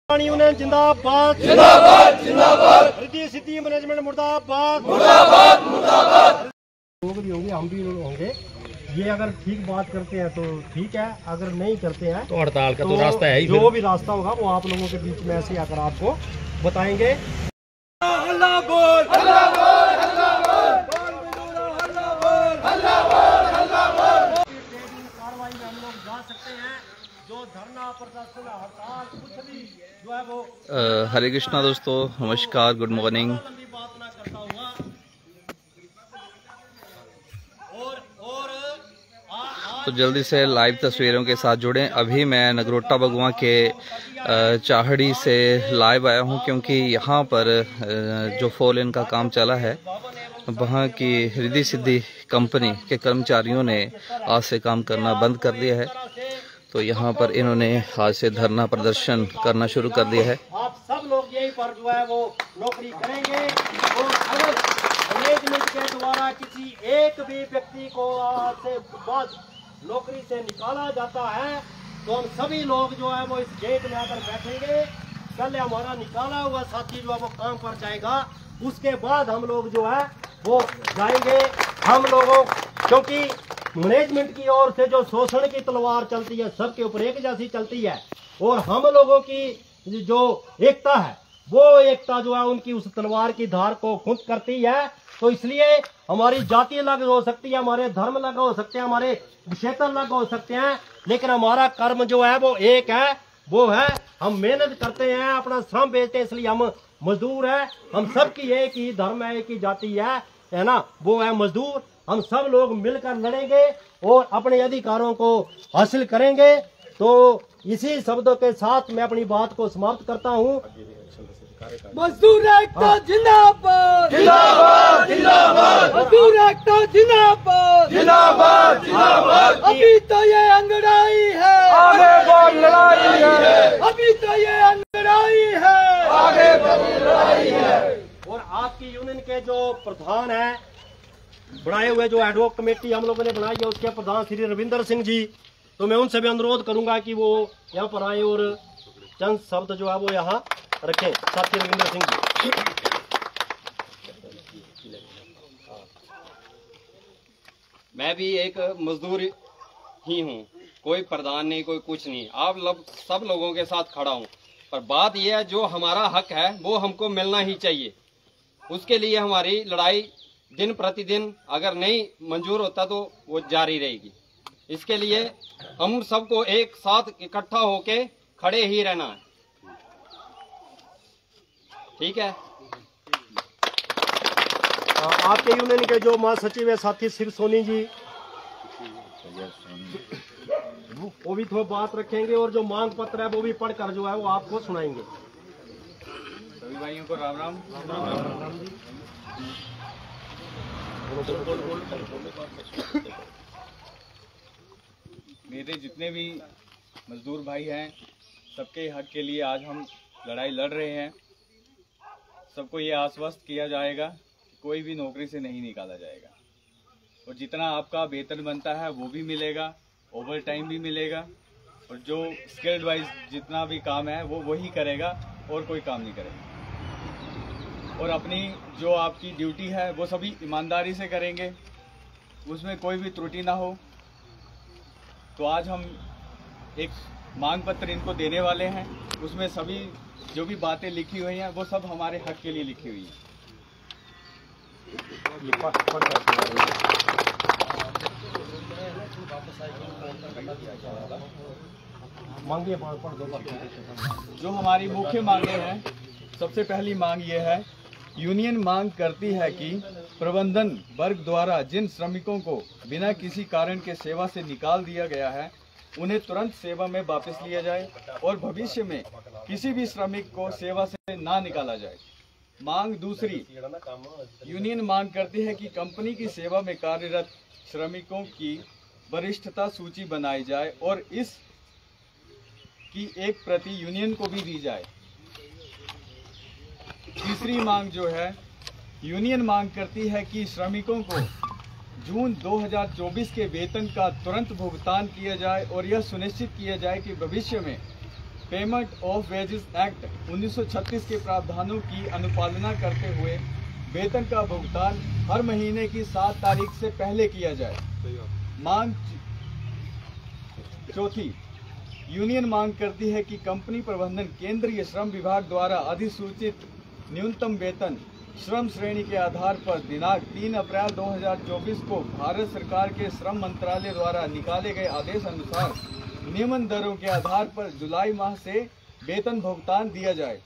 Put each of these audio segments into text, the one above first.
Union जिंदाबाद जिंदाबाद जिंदाबाद। रिद्धि सिद्धि मैनेजमेंट मुर्दाबाद मुर्दाबाद मुर्दाबाद। लोग भी होंगे, हम भी होंगे। ये अगर ठीक बात करते हैं तो ठीक है, अगर नहीं करते हैं तो हड़ताल का तो रास्ता है ही। जो भी रास्ता होगा वो आप लोगों के बीच में ऐसे आकर आपको बताएंगे। हल्ला बोल हल्ला बोल हल्ला बोल हल्ला बोल हल्ला बोल हल्ला बोल। कार्रवाई में हम लोग जा सकते हैं। जो धरना प्रदर्शन हड़ताल कुछ भी जो है वो हरे कृष्णा दोस्तों, नमस्कार, गुड मॉर्निंग। लंबी बात ना करता हुआ तो जल्दी से लाइव तस्वीरों के साथ जुड़ें। अभी मैं नगरोटा बगुआ के चाहड़ी से लाइव आया हूं क्योंकि यहाँ पर जो फोल इन का काम चला है वहाँ की रिद्धि सिद्धि कंपनी के कर्मचारियों ने आज से काम करना बंद कर दिया है। तो यहाँ पर इन्होंने आज से धरना प्रदर्शन करना शुरू कर दिया है। आप सब लोग यहीं पर जो है वो नौकरी करेंगे और अगर मैनेजमेंट के द्वारा किसी एक भी व्यक्ति को आज से बाद नौकरी से निकाला जाता है तो हम सभी लोग जो है वो इस गेट में आकर बैठेंगे। कल हमारा निकाला हुआ साथी जो है वो काम पर जाएगा, उसके बाद हम लोग जो है वो जाएंगे। हम लोगों क्योंकि मैनेजमेंट की ओर से जो शोषण की तलवार चलती है सबके ऊपर एक जैसी चलती है और हम लोगों की जो एकता है वो एकता जो है उनकी उस तलवार की धार को खुद करती है। तो इसलिए हमारी जाति अलग हो सकती है, हमारे धर्म अलग हो सकते हैं, हमारे क्षेत्र अलग हो सकते हैं, लेकिन हमारा कर्म जो है वो एक है। वो है हम मेहनत करते हैं, अपना श्रम बेचते हैं, इसलिए हम मजदूर है। हम सबकी एक ही धर्म है, एक ही जाति है ना, वो है मजदूर। हम सब लोग मिलकर लड़ेंगे और अपने अधिकारों को हासिल करेंगे। तो इसी शब्दों के साथ मैं अपनी बात को समाप्त करता हूँ। मजदूर एकता जिंदाबाद जिंदाबाद जिंदाबाद। मजदूर एकता जिंदाबाद जिंदाबाद जिंदाबाद। अभी तो ये अंगड़ाई है, आगे बहुत लड़ाई है, अभी तो ये अंगड़ाई है, आगे बहुत लड़ाई है। और आपकी यूनियन के जो प्रधान है बनाए हुए, जो एडवोक कमेटी हम लोगों ने बनाई है, उसके प्रधान श्री रविंदर सिंह जी, तो मैं उनसे भी अनुरोध करूंगा कि वो यहाँ पर आए और चंद शब्द जो है वो यहाँ रखें। साथी रविंदर सिंह जी। मैं भी एक मजदूर ही हूँ, कोई प्रधान नहीं, कोई कुछ नहीं। आप लोग सब लोगों के साथ खड़ा हूँ, पर बात यह है जो हमारा हक है वो हमको मिलना ही चाहिए। उसके लिए हमारी लड़ाई दिन प्रतिदिन अगर नहीं मंजूर होता तो वो जारी रहेगी। इसके लिए हम सबको एक साथ इकट्ठा होके खड़े ही रहना है, ठीक है। आपके यूनियन के जो महासचिव है साथी शिव सोनी जी, वो भी थोड़ा बात रखेंगे और जो मांग पत्र है वो भी पढ़कर जो है वो आपको सुनाएंगे। सभी भाइयों को राम राम। मेरे जितने भी मजदूर भाई हैं सबके हक के लिए आज हम लड़ाई लड़ रहे हैं। सबको ये आश्वस्त किया जाएगा कि कोई भी नौकरी से नहीं निकाला जाएगा और जितना आपका वेतन बनता है वो भी मिलेगा, ओवर टाइम भी मिलेगा और जो स्किल्ड वाइज जितना भी काम है वो वही करेगा और कोई काम नहीं करेगा। और अपनी जो आपकी ड्यूटी है वो सभी ईमानदारी से करेंगे, उसमें कोई भी त्रुटि ना हो। तो आज हम एक मांग पत्र इनको देने वाले हैं, उसमें सभी जो भी बातें लिखी हुई हैं वो सब हमारे हक के लिए लिखी हुई हैं। जो हमारी मुख्य मांगे हैं, सबसे पहली मांग ये है, यूनियन मांग करती है कि प्रबंधन वर्ग द्वारा जिन श्रमिकों को बिना किसी कारण के सेवा से निकाल दिया गया है उन्हें तुरंत सेवा में वापस लिया जाए और भविष्य में किसी भी श्रमिक को सेवा से ना निकाला जाए। मांग दूसरी, यूनियन मांग करती है कि कंपनी की सेवा में कार्यरत श्रमिकों की वरिष्ठता सूची बनाई जाए और इस की एक प्रति यूनियन को भी दी जाए। तीसरी मांग जो है, यूनियन मांग करती है कि श्रमिकों को जून 2024 के वेतन का तुरंत भुगतान किया जाए और यह सुनिश्चित किया जाए कि भविष्य में पेमेंट ऑफ वेजेस एक्ट 1936 के प्रावधानों की अनुपालना करते हुए वेतन का भुगतान हर महीने की 7 तारीख से पहले किया जाए। मांग चौथी, यूनियन मांग करती है कि कंपनी प्रबंधन केंद्रीय श्रम विभाग द्वारा अधिसूचित न्यूनतम वेतन श्रम श्रेणी के आधार पर दिनांक 3 अप्रैल 2024 को भारत सरकार के श्रम मंत्रालय द्वारा निकाले गए आदेश अनुसार नियमन दरों के आधार पर जुलाई माह से वेतन भुगतान दिया जाए।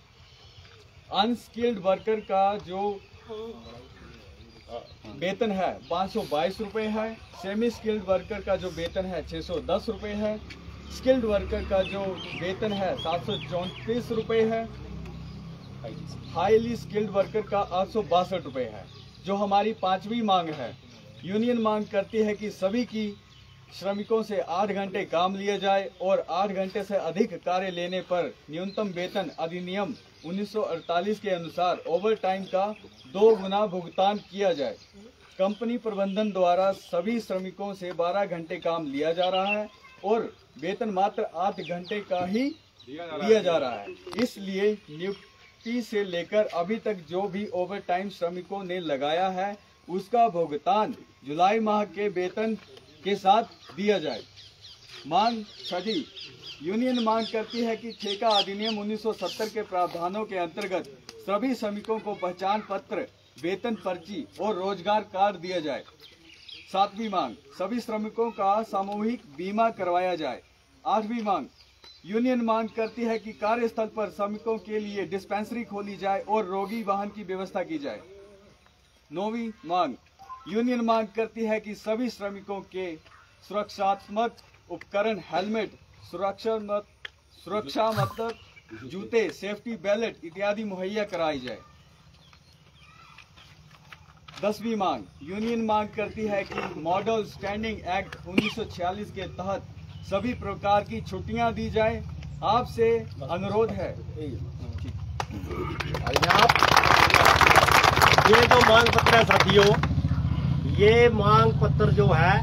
अनस्किल्ड वर्कर का जो वेतन है 522 रुपये है, सेमी स्किल्ड वर्कर का जो वेतन है 610 रुपये है, स्किल्ड वर्कर का जो वेतन है 734 रुपये है, हाईली स्किल्ड वर्कर का 862 रुपये है। जो हमारी 5वीं मांग है, यूनियन मांग करती है कि सभी की श्रमिकों से 8 घंटे काम लिया जाए और 8 घंटे से अधिक कार्य लेने पर न्यूनतम वेतन अधिनियम 1948 के अनुसार ओवर टाइम का 2 गुना भुगतान किया जाए। कंपनी प्रबंधन द्वारा सभी श्रमिकों से 12 घंटे काम लिया जा रहा है और वेतन मात्र 8 घंटे का ही दिया जा रहा है। इसलिए नियुक्ति से लेकर अभी तक जो भी ओवर टाइम श्रमिकों ने लगाया है उसका भुगतान जुलाई माह के वेतन के साथ दिया जाए। मांग छठी, यूनियन मांग करती है कि ठेका अधिनियम 1970 के प्रावधानों के अंतर्गत सभी श्रमिकों को पहचान पत्र, वेतन पर्ची और रोजगार कार्ड दिया जाए। 7वीं मांग, सभी श्रमिकों का सामूहिक बीमा करवाया जाए। 8वीं मांग, यूनियन मांग करती है कि कार्यस्थल पर श्रमिकों के लिए डिस्पेंसरी खोली जाए और रोगी वाहन की व्यवस्था की जाए। 9वीं मांग, यूनियन मांग करती है कि सभी श्रमिकों के सुरक्षात्मक उपकरण, हेलमेट, सुरक्षा मतलब जूते, सेफ्टी बेल्ट इत्यादि मुहैया कराई जाए। 10वीं मांग, यूनियन मांग करती है कि मॉडल स्टैंडिंग एक्ट 1946 के तहत सभी प्रकार की छुट्टियां दी जाए। आपसे अनुरोध है। ये जो मांग पत्र है साथियों, ये मांग पत्र जो है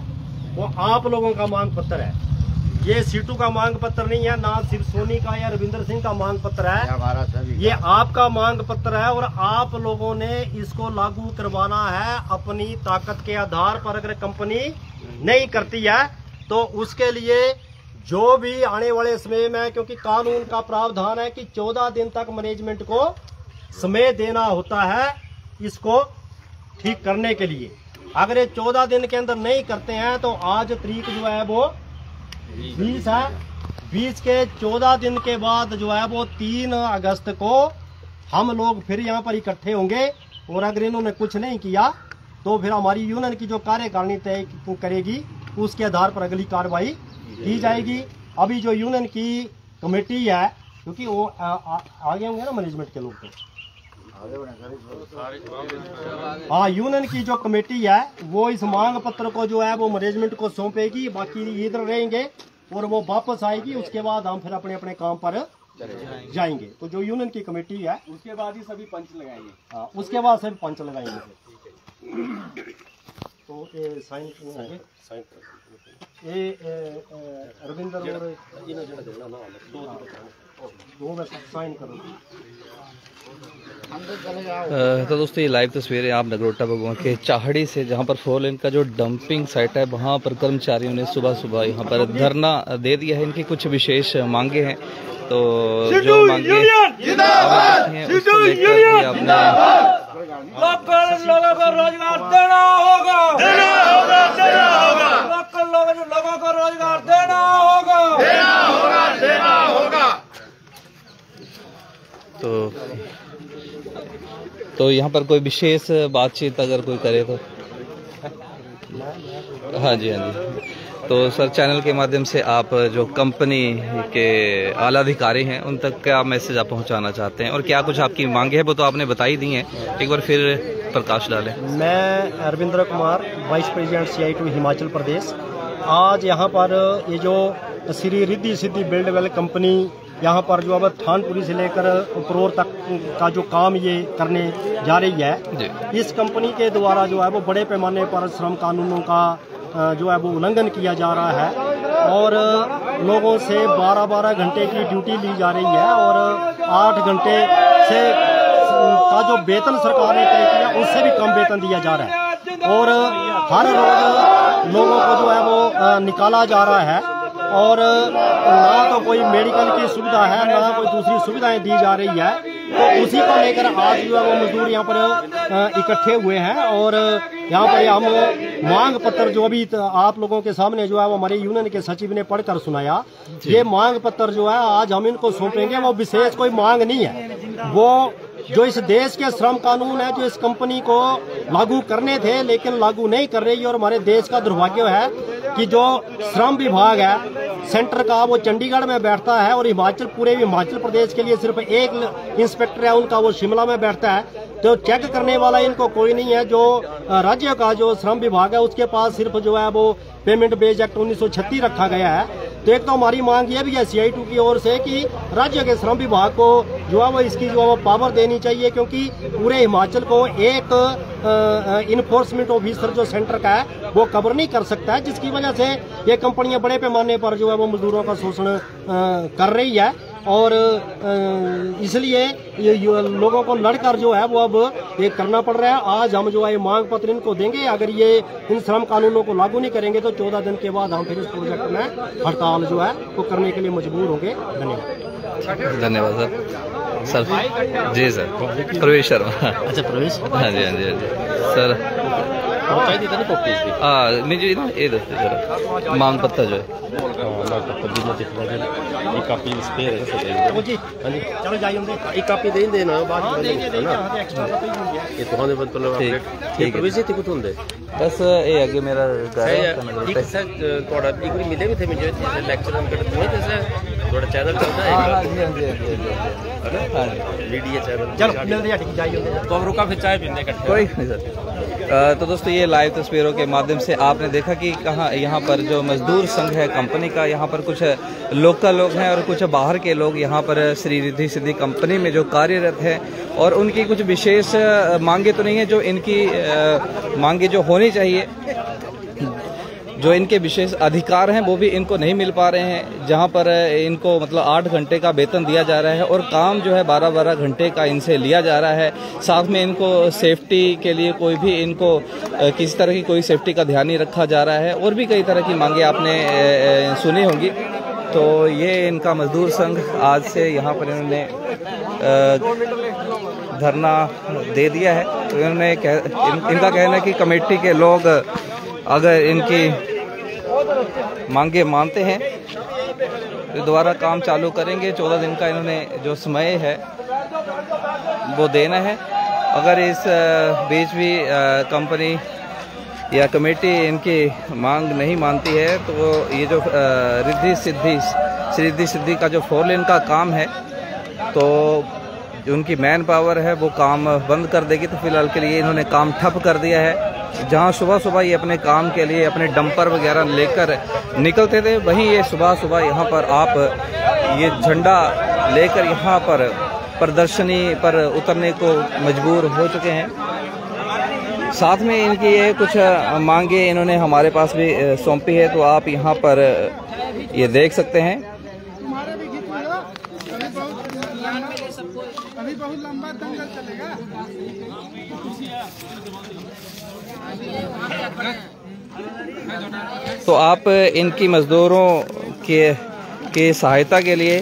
वो आप लोगों का मांग पत्र है। ये सीटू का मांग पत्र नहीं है, ना सिर्फ सोनी का या रविंद्र सिंह का मांग पत्र है। ये आपका मांग पत्र है और आप लोगों ने इसको लागू करवाना है अपनी ताकत के आधार पर। अगर कंपनी नहीं करती है तो उसके लिए जो भी आने वाले समय में, क्योंकि कानून का प्रावधान है कि 14 दिन तक मैनेजमेंट को समय देना होता है इसको ठीक करने के लिए। अगर ये 14 दिन के अंदर नहीं करते हैं तो आज तारीख जो है वो 20 है, 20 के 14 दिन के बाद जो है वो 3 अगस्त को हम लोग फिर यहाँ पर इकट्ठे होंगे और अगर इन्होंने कुछ नहीं किया तो फिर हमारी यूनियन की जो कार्यकारिणी तय करेगी उसके आधार पर अगली कार्रवाई की जाएगी। अभी जो यूनियन की कमेटी है, क्योंकि वो आगे होंगे ना मैनेजमेंट के लोग, तो हाँ, यूनियन की जो कमेटी है वो इस मांग पत्र को जो है वो मैनेजमेंट को सौंपेगी, बाकी इधर रहेंगे और वो वापस आएगी। उसके बाद हम फिर अपने अपने काम पर जाएंगे। तो जो यूनियन की कमेटी है उसके बाद ही सभी पंच लगाएंगे। हाँ, उसके बाद सभी पंच लगाएंगे। तो ये साइन होंगे, ये रविंद्र और दो में साइन करो। तो दोस्तों ये लाइव तस्वीरें आप नगरोटा बगुआ के चाहड़ी से, जहां पर 4 लेन का जो डंपिंग साइट है वहां पर कर्मचारियों ने सुबह सुबह यहां पर धरना दे दिया है। इनकी कुछ विशेष मांगे हैं, तो जो मांगे हैं उसको लेकर आपने लोगों को रोजगार देना होगा, देना होगा, देना होगा। लोगों को रोजगार देना होगा, देना होगा, देना होगा। तो यहाँ पर कोई विशेष बातचीत अगर कोई करे तो हाँ जी, हाँ जी। तो सर, चैनल के माध्यम से आप जो कंपनी के आला अधिकारी हैं उन तक क्या मैसेज आप पहुंचाना चाहते हैं और क्या कुछ आपकी मांगे हैं वो तो आपने बताई दी हैं, एक बार फिर प्रकाश डालें। मैं Ravindra Kumar, vice president CI2 Himachal Pradesh. आज यहाँ पर ये जो Shri Riddhi Siddhi build well company यहाँ पर जो अब थानपुरी से लेकर उपरोर तक का जो काम ये करने जा रही है, इस कंपनी के द्वारा जो है वो बड़े पैमाने पर श्रम कानूनों का जो है वो उल्लंघन किया जा रहा है और लोगों से 12-12 घंटे की ड्यूटी ली जा रही है और 8 घंटे से का जो वेतन सरकार ने तय किया उससे भी कम वेतन दिया जा रहा है और हर रोज लोगों को जो है वो निकाला जा रहा है और ना तो कोई मेडिकल की सुविधा है ना कोई दूसरी सुविधाएं दी जा रही है। तो उसी को लेकर आज जो है वो मजदूर यहाँ पर इकट्ठे हुए हैं और यहाँ पर हम मांग पत्र जो अभी आप लोगों के सामने जो है वो हमारे यूनियन के सचिव ने पढ़कर सुनाया, ये मांग पत्र जो है आज हम इनको सौंपेंगे। वो विशेष कोई मांग नहीं है, वो जो इस देश के श्रम कानून है जो इस कंपनी को लागू करने थे लेकिन लागू नहीं कर रही। और हमारे देश का दुर्भाग्य है कि जो श्रम विभाग है सेंटर का वो चंडीगढ़ में बैठता है और पूरे हिमाचल प्रदेश के लिए सिर्फ एक इंस्पेक्टर है उनका, वो शिमला में बैठता है। तो चेक करने वाला इनको कोई नहीं है। जो राज्य का जो श्रम विभाग है उसके पास सिर्फ जो है वो पेमेंट बेस एक्ट 1936 रखा गया है। तो एक तो हमारी मांग ये भी है CI2 की ओर से कि राज्य के श्रम विभाग को जो है वो इसकी जो है वो पावर देनी चाहिए, क्योंकि पूरे हिमाचल को एक इन्फोर्समेंट ऑफिसर जो सेंटर का है वो कवर नहीं कर सकता है, जिसकी वजह से ये कंपनियां बड़े पैमाने पर जो है वो मजदूरों का शोषण कर रही है। और इसलिए लोगों को लड़कर जो है वो अब ये करना पड़ रहा है। आज हम जो है मांग पत्र इनको देंगे, अगर ये इन श्रम कानूनों को लागू नहीं करेंगे तो 14 दिन के बाद हम फिर इस प्रोजेक्ट में हड़ताल जो है वो करने के लिए मजबूर होंगे। धन्यवाद। धन्यवाद सर। सर जी सर, प्रवेश शर्मा। अच्छा प्रवेश, हाँ जी हाँ जी हाँ जी सर। नहीं जी ना ये दस्ते जरा मांग पत्र जो है चलो जाइए एक कापी दे देना बाद बस ये अगे मेरा मिले भी थे मुझे लेक्चर थोड़ा चैनल चलता है मीडिया चैनल। तो रुका फिर चाय पीने का कोई नहीं सर। तो दोस्तों ये लाइव तस्वीरों के माध्यम से आपने देखा कि कहाँ यहाँ पर जो मजदूर संघ है कंपनी का, यहाँ पर कुछ लोकल लोग हैं और कुछ बाहर के लोग यहाँ पर श्री रिद्धि सिद्धि कंपनी में जो कार्यरत है और उनकी कुछ विशेष मांगे तो नहीं है जो इनकी मांगे जो होनी चाहिए, जो इनके विशेष अधिकार हैं वो भी इनको नहीं मिल पा रहे हैं। जहां पर इनको मतलब 8 घंटे का वेतन दिया जा रहा है और काम जो है 12-12 घंटे का इनसे लिया जा रहा है। साथ में इनको सेफ्टी के लिए कोई भी इनको किसी तरह की कोई सेफ्टी का ध्यान नहीं रखा जा रहा है और भी कई तरह की मांगे आपने सुनी होंगी। तो ये इनका मजदूर संघ आज से यहाँ पर इन्होंने धरना दे दिया है। तो इन्होंने इनका कहना है कि कमेटी के लोग अगर इनकी मांगे मानते हैं तो दोबारा काम चालू करेंगे। 14 दिन का इन्होंने जो समय है वो देना है। अगर इस बीच भी कंपनी या कमेटी इनकी मांग नहीं मानती है तो ये जो रिद्धि सिद्धि का जो 4 लेन का काम है तो जो उनकी मैन पावर है वो काम बंद कर देगी। तो फिलहाल के लिए इन्होंने काम ठप कर दिया है। जहां सुबह सुबह ये अपने काम के लिए अपने डंपर वगैरह लेकर निकलते थे, वहीं ये सुबह सुबह यहाँ पर आप ये झंडा लेकर यहाँ पर प्रदर्शनी पर उतरने को मजबूर हो चुके हैं। साथ में इनकी ये कुछ मांगे इन्होंने हमारे पास भी सौंपी है, तो आप यहाँ पर ये देख सकते हैं। अभी बहुत लंबा दंगल चलेगा। तो आप इनकी मजदूरों के सहायता के लिए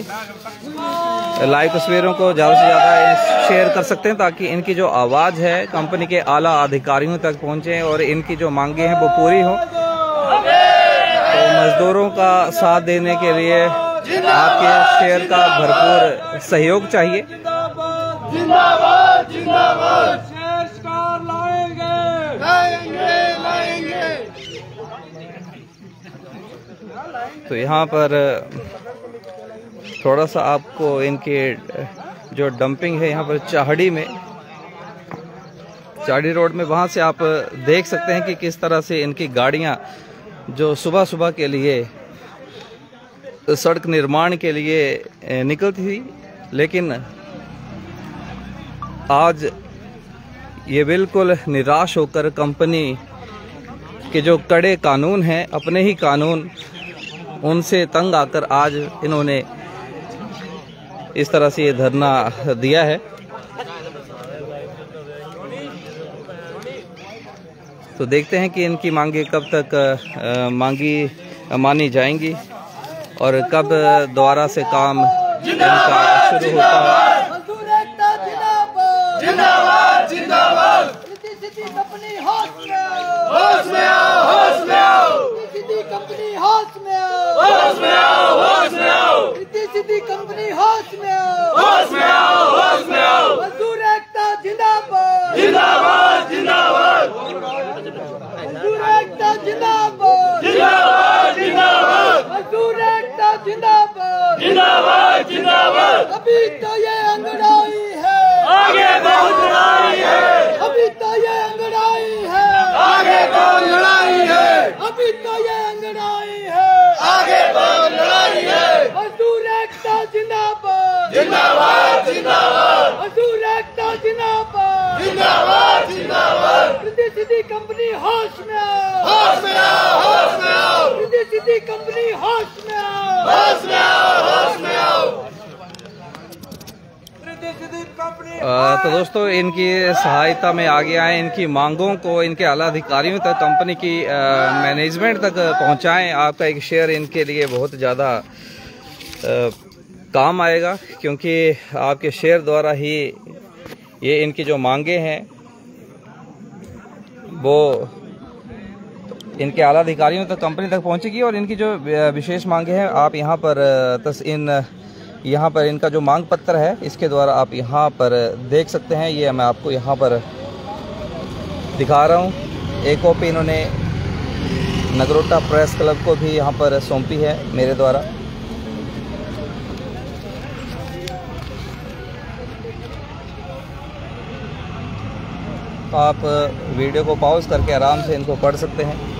लाइव तस्वीरों को ज़्यादा से ज़्यादा शेयर कर सकते हैं ताकि इनकी जो आवाज़ है कंपनी के आला अधिकारियों तक पहुंचे और इनकी जो मांगे हैं वो पूरी हो। तो मजदूरों का साथ देने के लिए आपके शेयर का भरपूर सहयोग चाहिए। जिंदाबाद जिंदाबाद शेरकार लाएंगे। तो यहाँ पर थोड़ा सा आपको इनके जो डंपिंग है यहाँ पर चाहड़ी में, चाहड़ी रोड में, वहाँ से आप देख सकते हैं कि किस तरह से इनकी गाड़ियाँ जो सुबह सुबह के लिए सड़क निर्माण के लिए निकलती थी, लेकिन आज ये बिल्कुल निराश होकर कंपनी के जो कड़े कानून हैं, अपने ही कानून उनसे तंग आकर आज इन्होंने इस तरह से ये धरना दिया है। तो देखते हैं कि इनकी मांगे कब तक मानी जाएंगी और कब दोबारा से काम इनका शुरू होता है। मजदूर एकता जिंदाबाद जिंदाबाद जिंदाबाद। सिटी कंपनी होश में आओ होश में आओ होश में आओ। सिटी कंपनी होश में आओ होश में आओ होश में आओ। सिटी कंपनी होश में आओ होश में आओ होश में आओ। मजदूर एकता जिंदाबाद जिंदाबाद जिंदाबाद। मजदूर एकता जिंदाबाद जिंदाबाद जिंदाबाद। मजदूर एकता जिंदाबाद जिंदाबाद जिंदाबाद। अभी तो ये अंगड़ाई है आगे बहुत लड़ाई है। अभी तो ये अंगड़ाई है आगे बहुत लड़ाई है। अभी तो ये अंगड़ाई है आगे बहुत लड़ाई है। मजदूर एकता जिंदाबाद जिंदाबाद जिंदाबाद। मजदूर एकता जिंदाबाद जिंदाबाद जिंदाबाद। सिटी कंपनी होश में आओ होश में आओ होश में आओ। सिटी कंपनी होश में आओ होश में आओ होश में आओ। तो दोस्तों, इनकी सहायता में आगे आए, इनकी मांगों को इनके आला अधिकारियों तक, कंपनी की मैनेजमेंट तक पहुंचाएं। आपका एक शेयर इनके लिए बहुत ज़्यादा काम आएगा, क्योंकि आपके शेयर द्वारा ही ये इनकी जो मांगे हैं वो इनके आला अधिकारियों तक, कंपनी तक पहुंचेगी। और इनकी जो विशेष मांगे हैं आप यहाँ पर यहाँ पर इनका जो मांग पत्र है इसके द्वारा आप यहाँ पर देख सकते हैं। ये मैं आपको यहाँ पर दिखा रहा हूँ। एक कॉपी इन्होंने नगरोटा प्रेस क्लब को भी यहाँ पर सौंपी है मेरे द्वारा। आप वीडियो को पॉज करके आराम से इनको पढ़ सकते हैं।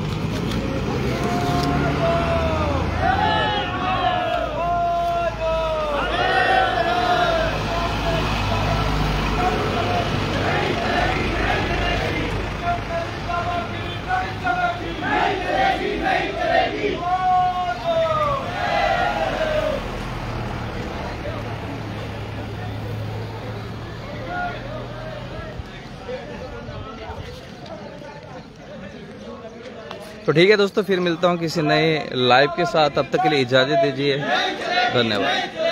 तो ठीक है दोस्तों, फिर मिलता हूँ किसी नए लाइव के साथ। तब तक के लिए इजाज़त दीजिए। धन्यवाद।